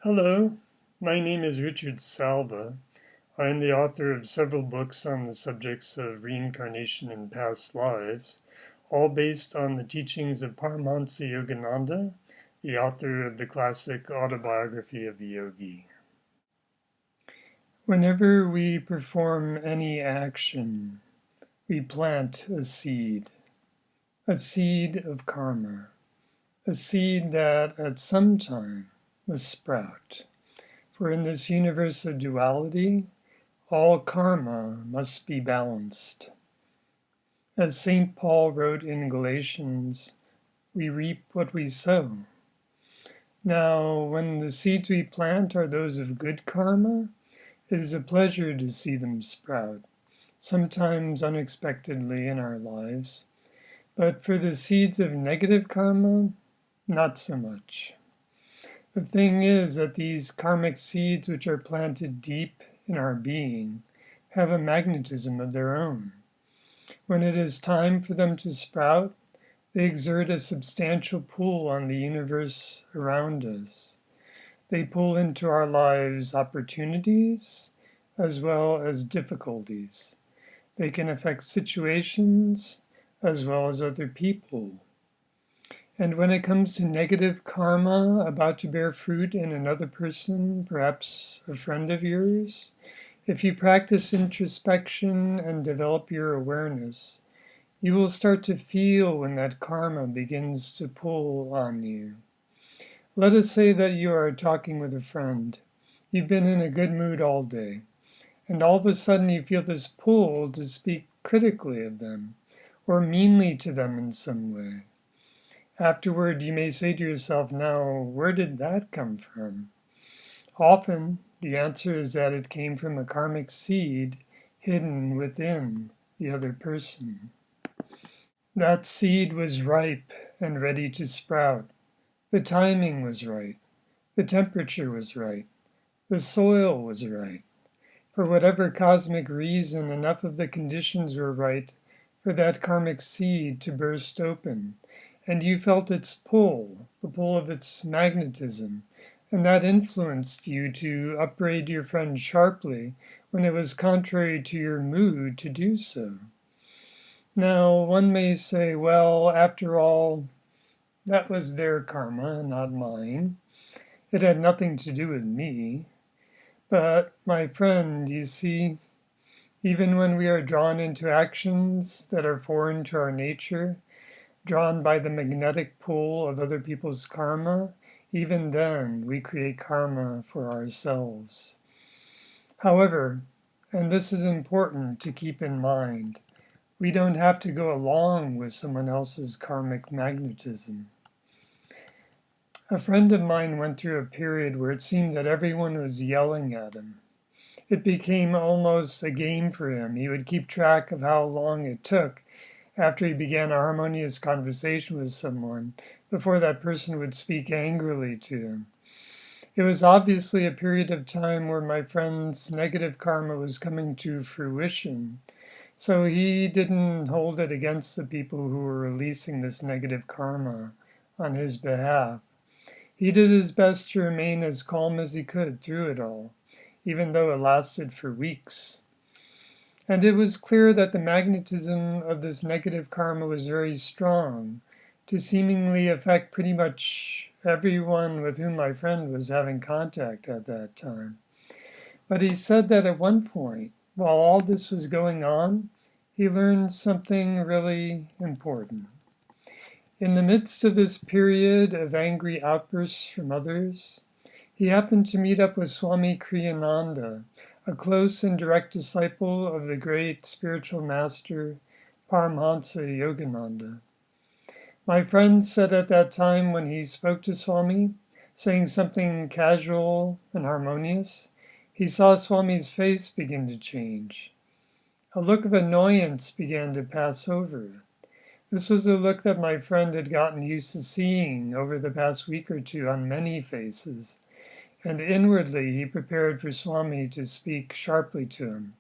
Hello, my name is Richard Salva. I am the author of several books on the subjects of reincarnation and past lives, all based on the teachings of Paramahansa Yogananda, the author of the classic autobiography of the yogi. Whenever we perform any action, we plant a seed of karma, a seed that at some time must sprout. For in this universe of duality, all karma must be balanced. As St. Paul wrote in Galatians, we reap what we sow. Now, when the seeds we plant are those of good karma, it is a pleasure to see them sprout, sometimes unexpectedly in our lives. But for the seeds of negative karma, not so much. The thing is that these karmic seeds which are planted deep in our being have a magnetism of their own. When it is time for them to sprout, they exert a substantial pull on the universe around us. They pull into our lives opportunities as well as difficulties. They can affect situations as well as other people. And when it comes to negative karma about to bear fruit in another person, perhaps a friend of yours, if you practice introspection and develop your awareness, you will start to feel when that karma begins to pull on you. Let us say that you are talking with a friend. You've been in a good mood all day, and all of a sudden you feel this pull to speak critically of them, or meanly to them in some way. Afterward, you may say to yourself, now, where did that come from? Often, the answer is that it came from a karmic seed hidden within the other person. That seed was ripe and ready to sprout. The timing was right. The temperature was right. The soil was right. For whatever cosmic reason, enough of the conditions were right for that karmic seed to burst open. And you felt its pull, the pull of its magnetism, and that influenced you to upbraid your friend sharply when it was contrary to your mood to do so. Now, one may say, well, after all, that was their karma, not mine. It had nothing to do with me. But, my friend, you see, even when we are drawn into actions that are foreign to our nature, drawn by the magnetic pull of other people's karma, even then we create karma for ourselves. However, and this is important to keep in mind, we don't have to go along with someone else's karmic magnetism. A friend of mine went through a period where it seemed that everyone was yelling at him. It became almost a game for him. He would keep track of how long it took after he began a harmonious conversation with someone before that person would speak angrily to him. It was obviously a period of time where my friend's negative karma was coming to fruition, so he didn't hold it against the people who were releasing this negative karma on his behalf. He did his best to remain as calm as he could through it all, even though it lasted for weeks. And it was clear that the magnetism of this negative karma was very strong, to seemingly affect pretty much everyone with whom my friend was having contact at that time. But he said that at one point, while all this was going on, he learned something really important. In the midst of this period of angry outbursts from others, he happened to meet up with Swami Kriyananda, a close and direct disciple of the great spiritual master Paramahansa Yogananda. My friend said at that time when he spoke to Swami, saying something casual and harmonious, he saw Swami's face begin to change. A look of annoyance began to pass over it. This was a look that my friend had gotten used to seeing over the past week or two on many faces, and inwardly he prepared for Swami to speak sharply to him.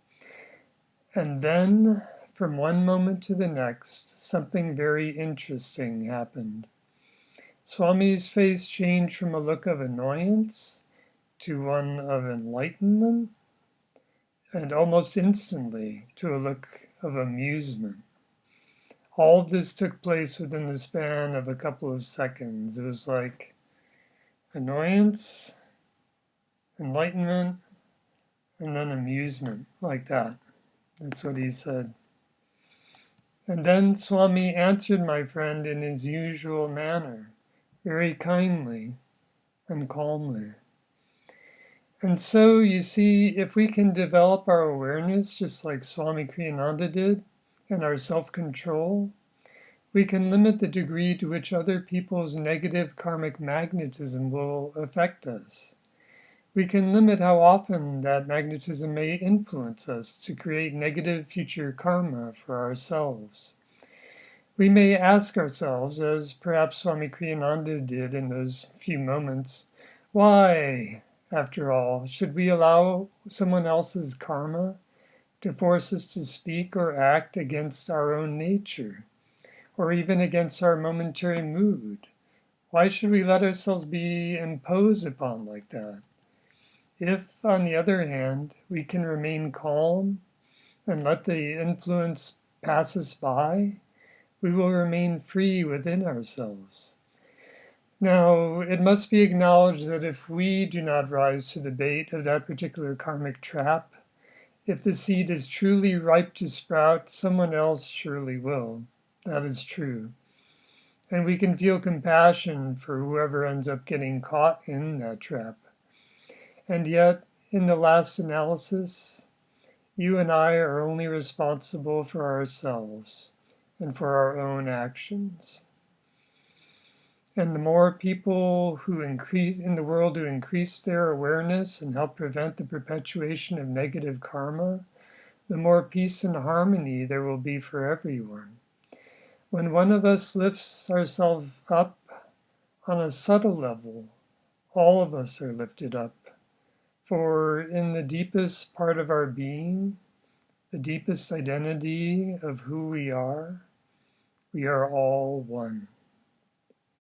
And then, from one moment to the next, something very interesting happened. Swami's face changed from a look of annoyance to one of enlightenment, and almost instantly to a look of amusement. All of this took place within the span of a couple of seconds. It was like annoyance, enlightenment, and then amusement, like that. That's what he said. And then Swami answered my friend in his usual manner, very kindly and calmly. And so, you see, if we can develop our awareness just like Swami Kriyananda did, and our self-control, we can limit the degree to which other people's negative karmic magnetism will affect us. We can limit how often that magnetism may influence us to create negative future karma for ourselves. We may ask ourselves, as perhaps Swami Kriyananda did in those few moments, why, after all, should we allow someone else's karma to force us to speak or act against our own nature, or even against our momentary mood? Why should we let ourselves be imposed upon like that? If, on the other hand, we can remain calm and let the influence pass us by, we will remain free within ourselves. Now, it must be acknowledged that if we do not rise to the bait of that particular karmic trap, if the seed is truly ripe to sprout, someone else surely will. That is true. And we can feel compassion for whoever ends up getting caught in that trap. And yet, in the last analysis, you and I are only responsible for ourselves and for our own actions. And the more people who increase in the world who increase their awareness and help prevent the perpetuation of negative karma, the more peace and harmony there will be for everyone. When one of us lifts ourselves up on a subtle level, all of us are lifted up. For in the deepest part of our being, the deepest identity of who we are all one.